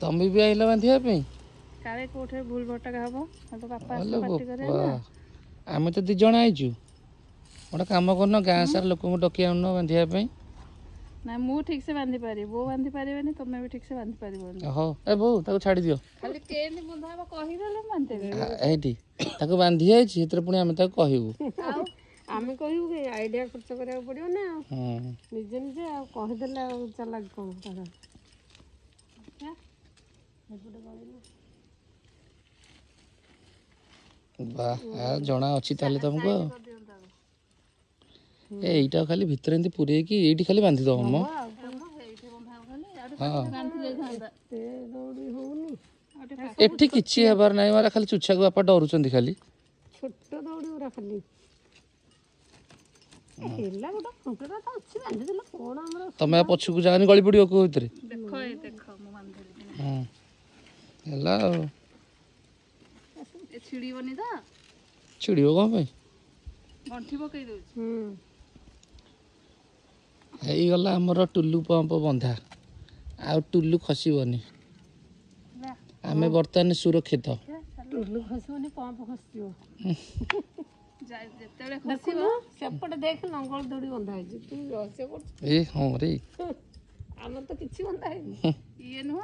ତମେ ବି ଆଇଲ ବାନ୍ଧିବା ପାଇଁ? କାଳେ କୋଉଠି ଭୁଲ ଭଟକା ହବ ତ ବାପା ଆସିଲେ ପାଟି କରିବେ ନା। ଆମେ ତ 2 ଜଣ ଆଇଛୁ, ଗୋଟେ କାମ କରୁନ ଗାଁ ସାରା ଲୋକଙ୍କୁ ଡକି ଆଣୁନ ବାନ୍ଧିବା ପାଇଁ। ନା ମୁଁ ଠିକ ସେ ବାନ୍ଧି ପାରିବି, ବୋଉ ବାନ୍ଧି ପାରିବେନି, ତମେ ବି ଠିକ ସେ ବାନ୍ଧି ପାରିବନି। ହଉ ଏ ବୋଉ ତାକୁ ଛାଡ଼ି ଦିଅ। ଖାଲି କେମିତି ବନ୍ଧା ହବ କହିଦେଲେ ମୁଁ ବାନ୍ଧିଦେବି। ଏଇଠି ତାକୁ ବାନ୍ଧି ଯାଇଛି, ସେଥିରେ ପୁଣି ଆମେ ତାକୁ କହିବୁ। ଆଉ ଆମେ କହିବୁ କି ଆଇଡିଆ ଖର୍ଚ୍ଚ କରିବାକୁ ପଡିବ ନା। ନିଜେ ନିଜେ ଆଉ କହିଦେଲେ ଆଉ ଚାଲାକ କଣ ତାର। ଜଣା ଅଛି ତାହେଲେ ତମକୁ ଆଉ। ଏଇଟା ଖାଲି ଭିତରେ ଏମିତି ପୁରେଇକି ଏଇଠି ଖାଲି ବାନ୍ଧିଦବ ମ। ଏଠି କିଛି ହେବାର ନାହିଁ, ମାରା ଖାଲି ଚୁଛାକୁ ବାପା ଡରୁଛନ୍ତି ଖାଲି। ଛୋଟ ଦଉଡ଼ି ଗୁରା ଖାଲି ହେଲା ଗୋଟେ ଖୁଣ୍ଟଟା ତ ଅଛି ବାନ୍ଧିଦେଲେ କଣ ଆମର। ତମେ ଆଉ ପଛକୁ ଯାଅନି, ଗଳି ପଡ଼ିବ କୋଉ ଭିତରେ। ଦେଖ ମୁଁ ବାନ୍ଧିଦେଲି ହେଲା ଆଉ। ଏ ଛିଡ଼ିବନି ତ? ଛିଡ଼ିବ କଣ ପାଇଁ? ଗଣ୍ଠି ପକେଇ ଦଉଛି। ହେଇଗଲା ଆମର ଟୁଲୁ ପମ୍ପ ବନ୍ଧା, ଆଉ ଟୁଲୁ ଖସିବନି। ଆମେ ବର୍ତ୍ତମାନ ସୁରକ୍ଷିତ। ଟୁଲୁ ଖସିବନି, ପମ୍ପ ଖସିଯିବ। ଯେତେବେଳେ ଦେଖୁନୁ ସେପଟେ ଦେଖ ଲଙ୍ଗଳ ଦଉଡ଼ି ବନ୍ଧା ହେଇଛି, ତୁ ରହସ୍ୟ କରୁଛୁ। ଏ ହଁ ରେ ଆମର ତ କିଛି ବନ୍ଧା ହେଇନି। ଇଏ ନୁହଁ